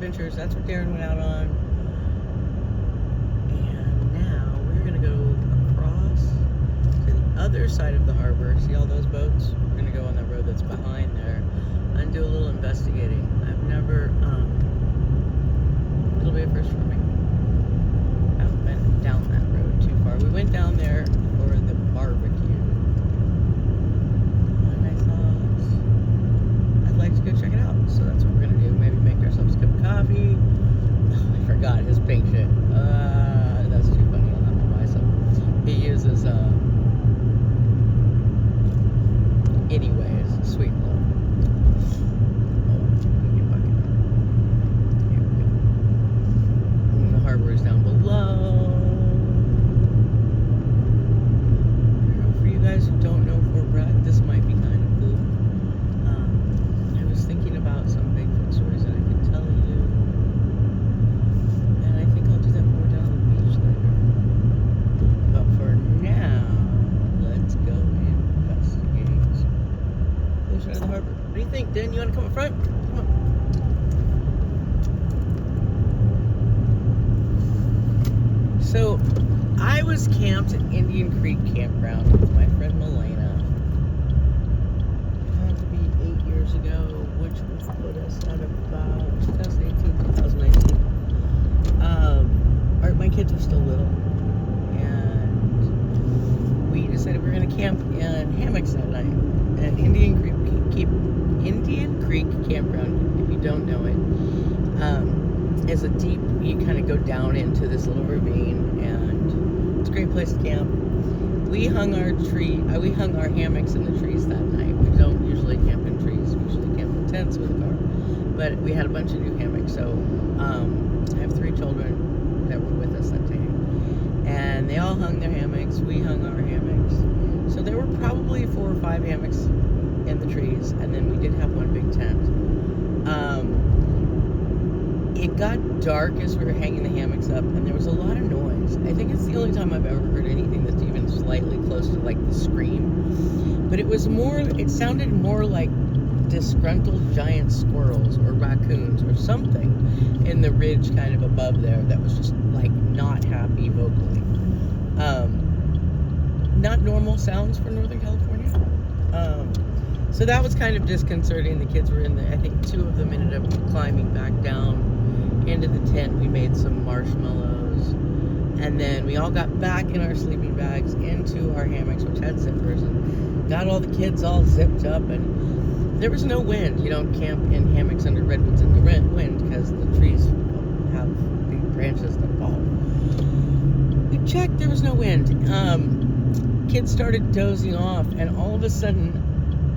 adventures. That's what Darren went out on. And now we're going to go across to the other side of the harbor. See all those boats? We're going to go on that road that's behind there and do a little investigating. I've never, it'll be a first for me. I haven't been down that road too far. We went down there for the barbecue. And I thought I'd like to go check it out. So that's what we're going to do. Maybe make ourselves a cup of coffee. Oh, I forgot his pink shit. That's too funny. I'll have to buy some. He uses, anyways, sweet love. The harbor is down below. For you guys who don't know Fort Bragg, this might be kind of cool. I was thinking about some Bigfoot stories that I could tell you, and I think I'll do that more down the beach later. But for now, let's go investigate. Close to the harbor. What do you think, Dan? You want to come up front? Come on. So, I was camped at Indian Creek Campground with my friend Milena. It had to be 8 years ago, which would put us at about 2018, 2019. My kids were still little, and we decided we were going to camp in hammocks that night at Indian Creek Campground. If you don't know it, is a deep, you kind of go down into this little ravine, and it's a great place to camp. We hung our hammocks in the trees that night. We don't usually camp in trees. We usually camp in tents with a car. But we had a bunch of new hammocks, so I have 3 children that were with us that day. And they all hung their hammocks. We hung our hammocks. So there were probably 4 or 5 hammocks in the trees, and then we did have one big tent. It got dark as we were hanging the hammocks up, and there was a lot of noise. I think it's the only time I've ever heard anything that's even slightly close to like the scream. But it sounded more like disgruntled giant squirrels or raccoons or something in the ridge kind of above there that was just like not happy vocally. Not normal sounds for Northern California. So that was kind of disconcerting. The kids were in there. I think 2 of them ended up climbing back down into the tent. We made some marshmallows, and then we all got back in our sleeping bags into our hammocks, which had zippers, and got all the kids all zipped up. And there was no wind. You don't camp in hammocks under redwoods in the wind because the trees have big branches that fall. We checked, there was no wind. Kids started dozing off, and all of a sudden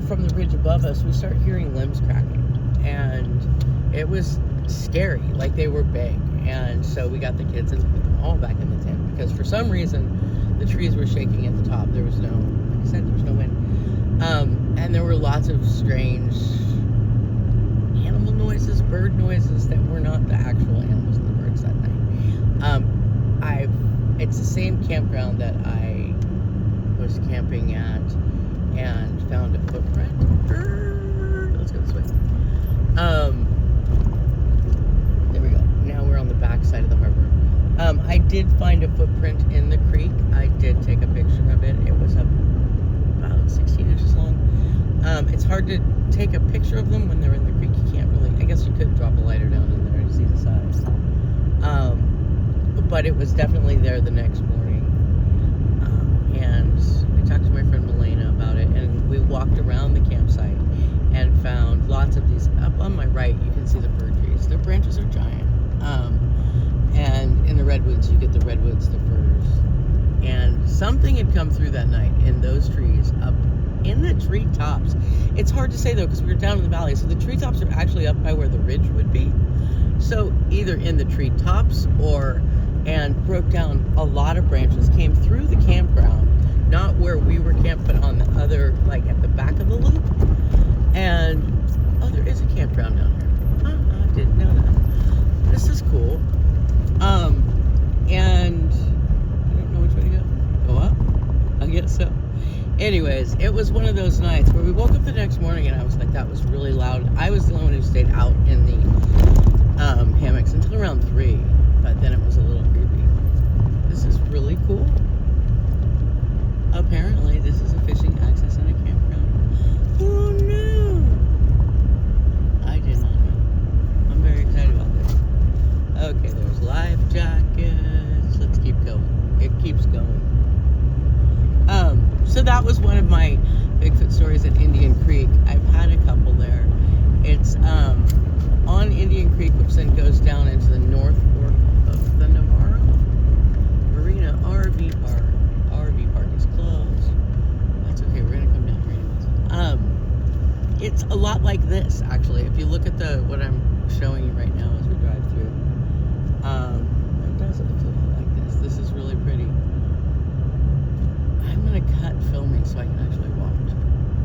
from the ridge above us we start hearing limbs cracking, and it was scary, like they were big. And so we got the kids and put them all back in the tent because for some reason the trees were shaking at the top. There was no, like I said, there was no wind. And there were lots of strange animal noises, bird noises that were not the actual animals and the birds that night. It's the same campground that I was camping at and found a footprint. Let's go this way. There we go. Now we're on the back side of the harbor. I did find a footprint in the creek. I did take a picture of it. It was about 16 inches long. It's hard to take a picture of them when they're in the creek. You can't really, I guess you could drop a lighter down in there to see the size. But it was definitely there the next morning. And I talked to my friend Milena about it, and we walked around the campsite and found lots of these. Up on my right, you can see the fir trees. Their branches are giant. And in the redwoods, you get the redwoods, the firs. And something had come through that night in those trees, up in the treetops. It's hard to say though, because we were down in the valley, so the treetops are actually up by where the ridge would be. So either in the treetops and broke down a lot of branches, came through the campground, not where we were camped, but on the other, like at the back of the loop. And there is a campground down here. I didn't know that. This is cool. And I don't know which way to go. Go up? I guess so. Anyways, it was one of those nights where we woke up the next morning and I was like, that was really loud. I was the only one who stayed out in the hammocks until around 3, but then it was a little creepy. This is really cool. Apparently, this is a fishing access and a campground. Oh no! I did not know. I'm very excited about this. Okay, there's life jackets. Let's keep going. It keeps going. So that was one of my Bigfoot stories at Indian Creek. I've had a couple there. It's on Indian Creek, which then goes down into the North Fork of the Navarro Marina RV Park. RV Park is closed. That's okay. We're gonna come down here anyways. It's a lot like this, actually. If you look at what I'm showing you right now as we drive through, it does. It looks a lot like this. This is really pretty. I'm gonna cut filming so I can